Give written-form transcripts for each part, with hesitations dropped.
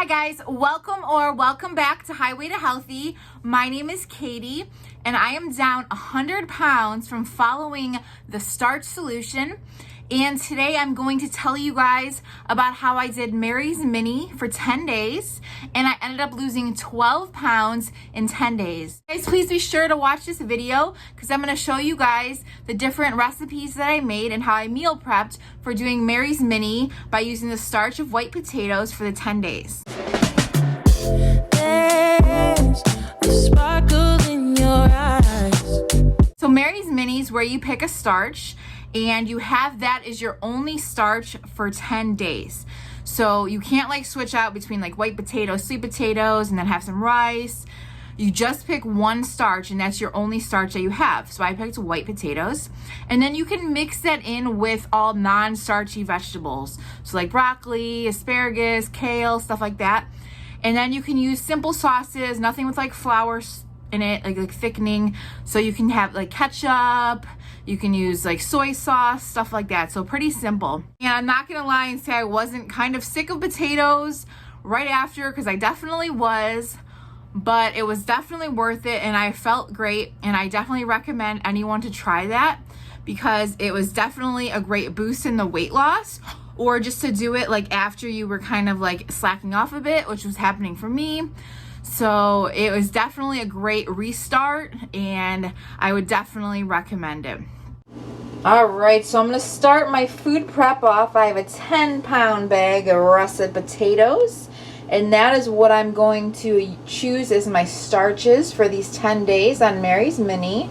Hi guys, welcome back to Highway to Healthy. My name is Katie and I am down 100 pounds from following the Starch solution. And today I'm going to tell you guys about how I did Mary's Mini for 10 days and I ended up losing 12 pounds in 10 days. Guys, please be sure to watch this video because I'm going to show you guys the different recipes that I made and how I meal prepped for doing Mary's Mini by using the starch of white potatoes for the 10 days. There's a sparkle in your eyes. So Mary's Mini is where you pick a starch and you have that as your only starch for 10 days. So you can't like switch out between like white potatoes, sweet potatoes, and then have some rice. You just pick one starch and that's your only starch that you have. So I picked white potatoes. And then you can mix that in with all non-starchy vegetables. So like broccoli, asparagus, kale, stuff like that. And then you can use simple sauces, nothing with like flour in it, like thickening. So you can have like ketchup, you can use like soy sauce, stuff like that. So pretty simple. And I'm not gonna lie and say I wasn't kind of sick of potatoes right after, because I definitely was, but it was definitely worth it and I felt great. And I definitely recommend anyone to try that because it was definitely a great boost in the weight loss, or just to do it like after you were kind of like slacking off a bit, which was happening for me. So it was definitely a great restart and I would definitely recommend it. All right, so I'm gonna start my food prep off. I have a 10-pound bag of russet potatoes, and that is what I'm going to choose as my starches for these 10 days on Mary's Mini.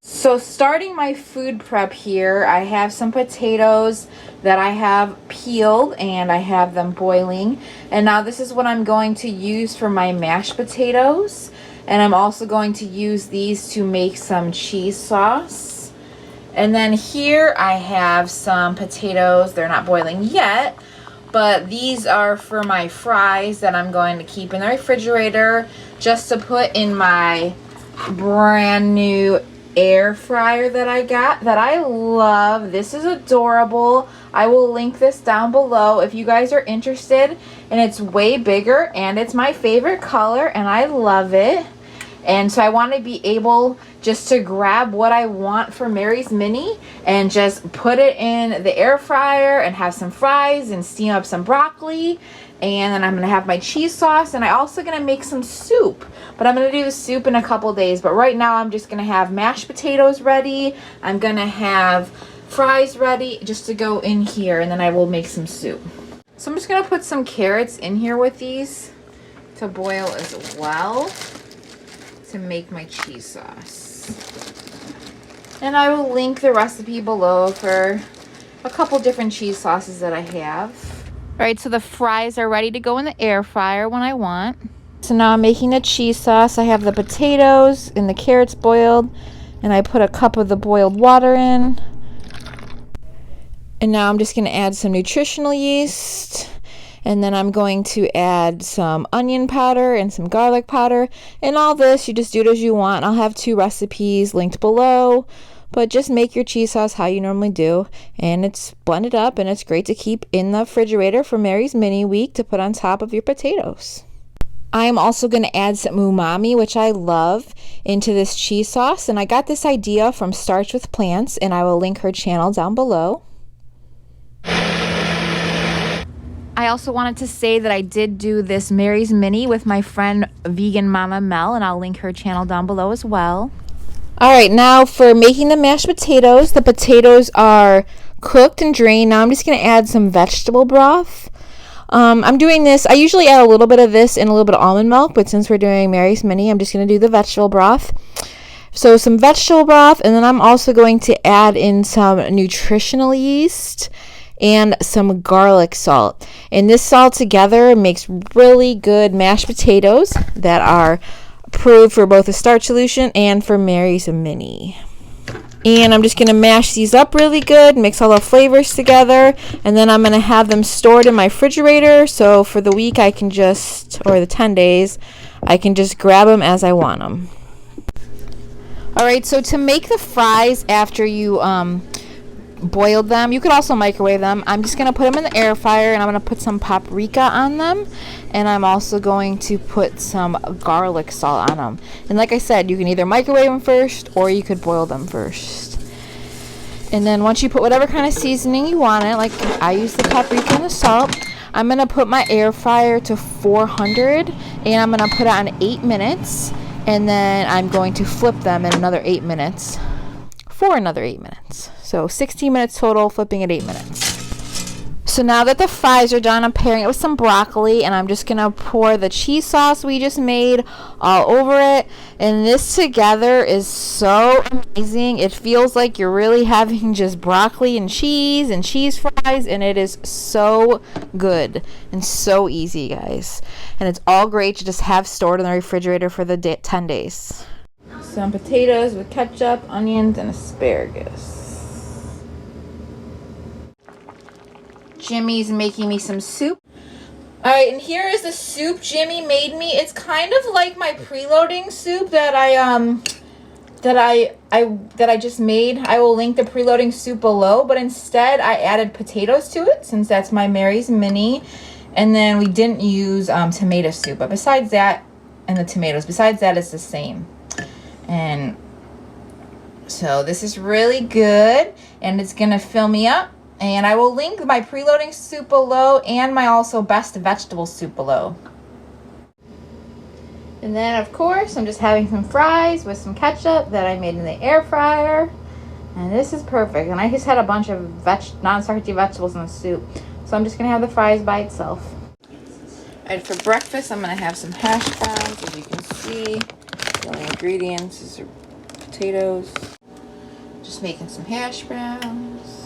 So starting my food prep here, I have some potatoes that I have peeled and I have them boiling. And now this is what I'm going to use for my mashed potatoes. And I'm also going to use these to make some cheese sauce. And then here I have some potatoes. They're not boiling yet, but these are for my fries that I'm going to keep in the refrigerator just to put in my brand new air fryer that I got, that I love. This is adorable. I will link this down below if you guys are interested, and it's way bigger and it's my favorite color and I love it. And so I want to be able just to grab what I want for Mary's Mini and just put it in the air fryer and have some fries and steam up some broccoli. And then I'm going to have my cheese sauce, and I'm also going to make some soup. But I'm going to do the soup in a couple days. But right now I'm just going to have mashed potatoes ready. I'm going to have fries ready just to go in here, and then I will make some soup. So I'm just going to put some carrots in here with these to boil as well to make my cheese sauce. And I will link the recipe below for a couple different cheese sauces that I have. All right, so the fries are ready to go in the air fryer when I want. So now I'm making the cheese sauce. I have the potatoes and the carrots boiled, and I put a cup of the boiled water in. And now I'm just going to add some nutritional yeast, and then I'm going to add some onion powder and some garlic powder. And all this, you just do it as you want. I'll have 2 recipes linked below. But just make your cheese sauce how you normally do, and it's blended up, and it's great to keep in the refrigerator for Mary's Mini week to put on top of your potatoes. I'm also going to add some UMAMI, which I love, into this cheese sauce, and I got this idea from Starch with Plants, and I will link her channel down below. I also wanted to say that I did do this Mary's Mini with my friend VeganMama Mel, and I'll link her channel down below as well. Alright, now for making the mashed potatoes, the potatoes are cooked and drained. Now I'm just going to add some vegetable broth. I'm doing this, I usually add a little bit of this and a little bit of almond milk, but since we're doing Mary's Mini, I'm just going to do the vegetable broth. So some vegetable broth, and then I'm also going to add in some nutritional yeast and some garlic salt. And this salt together makes really good mashed potatoes that are approved for both the starch solution and for Mary's Mini. And I'm just going to mash these up really good, mix all the flavors together, and then I'm going to have them stored in my refrigerator, so for the week I can just, or the 10 days, I can just grab them as I want them. Alright, so to make the fries after you boiled them. You could also microwave them. I'm just gonna put them in the air fryer, and I'm gonna put some paprika on them, and I'm also going to put some garlic salt on them. And like I said, you can either microwave them first or you could boil them first. And then once you put whatever kind of seasoning you want it, like I use the paprika and the salt, I'm gonna put my air fryer to 400, and I'm gonna put it on 8 minutes, and then I'm going to flip them in another 8 minutes for another 8 minutes. So 16 minutes total, flipping at 8 minutes. So now that the fries are done, I'm pairing it with some broccoli, and I'm just gonna pour the cheese sauce we just made all over it. And this together is so amazing. It feels like you're really having just broccoli and cheese fries, and it is so good and so easy, guys. And it's all great to just have stored in the refrigerator for the 10 days. Some potatoes with ketchup, onions, and asparagus. Jimmy's making me some soup. All right, and here is the soup Jimmy made me. It's kind of like my preloading soup that I just made. I will link the preloading soup below, but instead I added potatoes to it since that's my Mary's Mini, and then we didn't use tomato soup. But besides that, and the tomatoes, besides that, it's the same. And so this is really good, and it's gonna fill me up. And I will link my preloading soup below and my also best vegetable soup below. And then of course I'm just having some fries with some ketchup that I made in the air fryer. And this is perfect. And I just had a bunch of non-starchy vegetables in the soup. So I'm just gonna have the fries by itself. And for breakfast I'm gonna have some hash browns, as you can see. The only ingredients is potatoes. Just making some hash browns.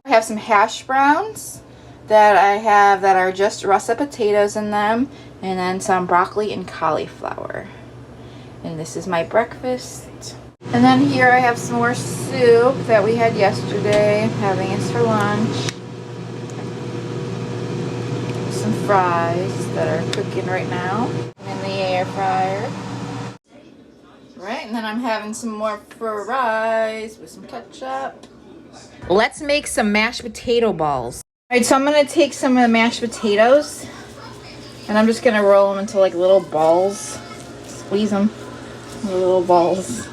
I have some hash browns that I have that are just russet potatoes in them, and then some broccoli and cauliflower. And this is my breakfast. And then here I have some more soup that we had yesterday. I'm having this for lunch. Some fries that are cooking right now in the air fryer. Right, and then I'm having some more fries with some ketchup. Let's make some mashed potato balls. All right, so I'm gonna take some of the mashed potatoes, and I'm just gonna roll them into like little balls. Squeeze them, little balls,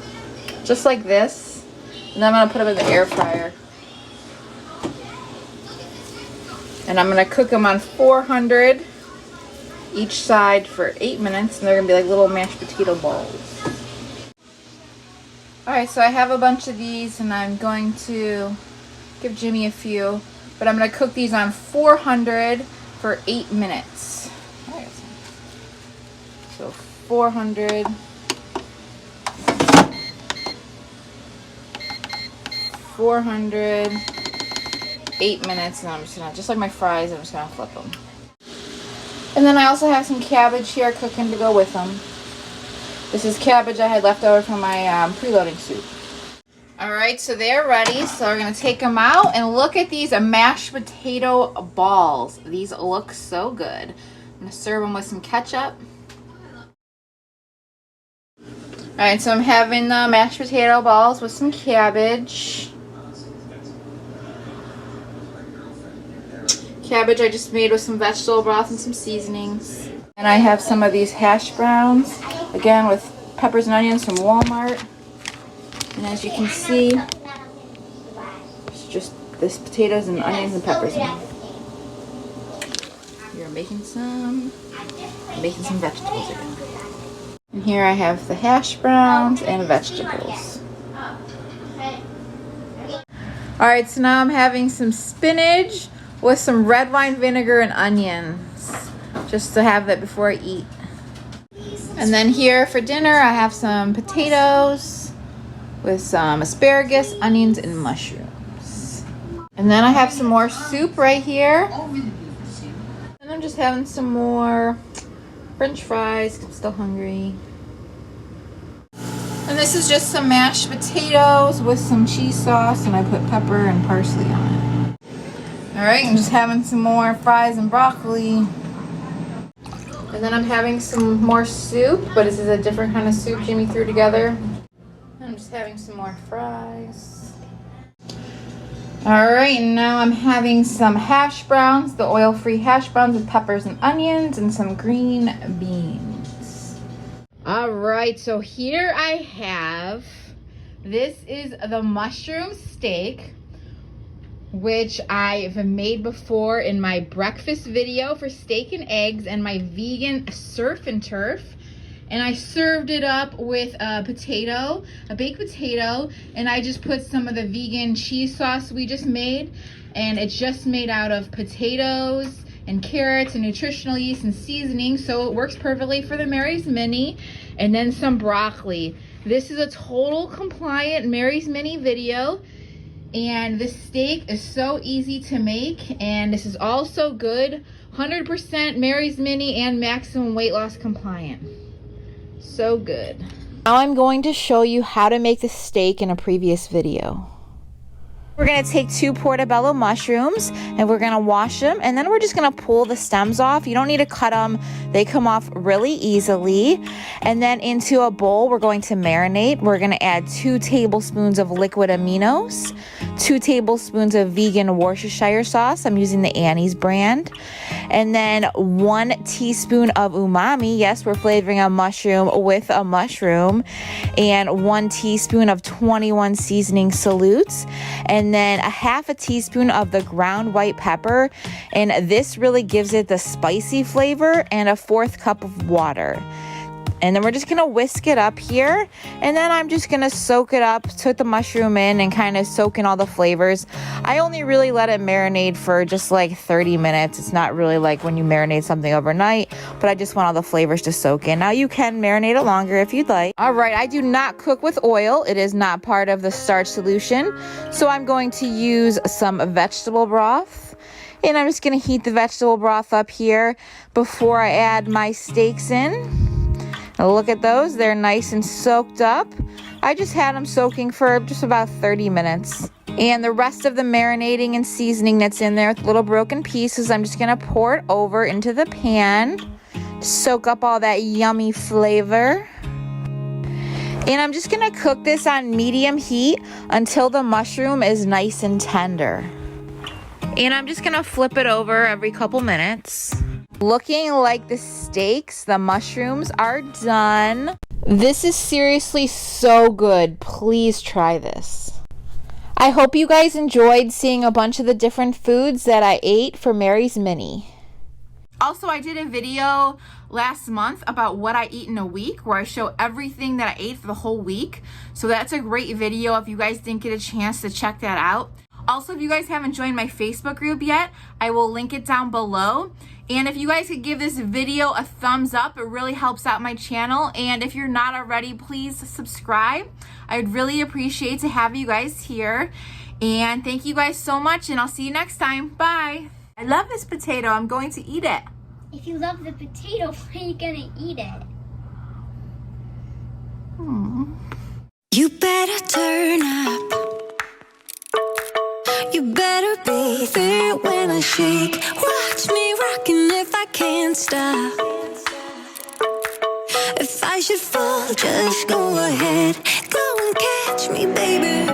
just like this. And then I'm gonna put them in the air fryer. And I'm gonna cook them on 400 each side for 8 minutes, and they're gonna be like little mashed potato balls. All right, so I have a bunch of these, and I'm going to give Jimmy a few, but I'm going to cook these on 400 for 8 minutes. All right, so 400. 400, 8 minutes, and I'm just gonna, just like my fries, I'm just gonna flip them. And then I also have some cabbage here cooking to go with them. This is cabbage I had left over from my preloading soup. Alright, so they're ready. So we're going to take them out and look at these mashed potato balls. These look so good. I'm going to serve them with some ketchup. Alright, so I'm having the mashed potato balls with some cabbage. Cabbage I just made with some vegetable broth and some seasonings. And I have some of these hash browns, again with peppers and onions from Walmart. And as you can see, it's just this potatoes and onions and peppers in it. You're making some vegetables again. And here I have the hash browns and vegetables. Alright, so now I'm having some spinach with some red wine vinegar and onions, just to have it before I eat. And then here for dinner I have some potatoes with some asparagus, onions, and mushrooms. And then I have some more soup right here. And I'm just having some more French fries, 'cause I'm still hungry. And this is just some mashed potatoes with some cheese sauce, and I put pepper and parsley on it. Alright, I'm just having some more fries and broccoli. And then I'm having some more soup, but this is a different kind of soup Jimmy threw together. And I'm just having some more fries. All right, and now I'm having some hash browns, the oil-free hash browns with peppers and onions and some green beans. All right, so here I have, this is the mushroom steak, which I've made before in my breakfast video for steak and eggs and my vegan surf and turf. And I served it up with a potato, a baked potato, and I just put some of the vegan cheese sauce we just made. And it's just made out of potatoes and carrots and nutritional yeast and seasoning, so it works perfectly for the Mary's Mini. And then some broccoli. This is a total compliant Mary's Mini video. And this steak is so easy to make, and this is also good. 100% Mary's Mini and maximum weight loss compliant. So good. Now I'm going to show you how to make the steak in a previous video. We're going to take 2 portobello mushrooms and we're going to wash them, and then we're just going to pull the stems off. You don't need to cut them. They come off really easily. And then into a bowl, we're going to marinate. We're going to add 2 tablespoons of liquid aminos, 2 tablespoons of vegan Worcestershire sauce. I'm using the Annie's brand. And then 1 teaspoon of umami. Yes, we're flavoring a mushroom with a mushroom. And 1 teaspoon of 21 seasoning salutes. And then a half a teaspoon of the ground white pepper, and this really gives it the spicy flavor, and a 1/4 cup of water. And then we're just gonna whisk it up here, and then I'm just gonna soak it up, put the mushroom in and kind of soak in all the flavors. I only really let it marinate for just like 30 minutes. It's not really like when you marinate something overnight, but I just want all the flavors to soak in. Now you can marinate it longer if you'd like. All right, I do not cook with oil. It is not part of the starch solution. So I'm going to use some vegetable broth. And I'm just gonna heat the vegetable broth up here before I add my steaks in. Now look at those, they're nice and soaked up. I just had them soaking for just about 30 minutes. And the rest of the marinating and seasoning that's in there with little broken pieces, I'm just gonna pour it over into the pan. Soak up all that yummy flavor. And I'm just gonna cook this on medium heat until the mushroom is nice and tender. And I'm just gonna flip it over every couple minutes. Looking like the steaks, the mushrooms are done. This is seriously so good. Please try this. I hope you guys enjoyed seeing a bunch of the different foods that I ate for Mary's Mini. Also, I did a video last month about what I eat in a week, where I show everything that I ate for the whole week. So that's a great video if you guys didn't get a chance to check that out. Also, if you guys haven't joined my Facebook group yet, I will link it down below. And if you guys could give this video a thumbs up, it really helps out my channel. And if you're not already, please subscribe. I would really appreciate to have you guys here. And thank you guys so much, and I'll see you next time. Bye. I love this potato. I'm going to eat it. If you love the potato, why are you gonna eat it? You better turn up. You better be there when I shake. Watch me rocking if I can't stop. If I should fall, just go ahead. Go and catch me, baby.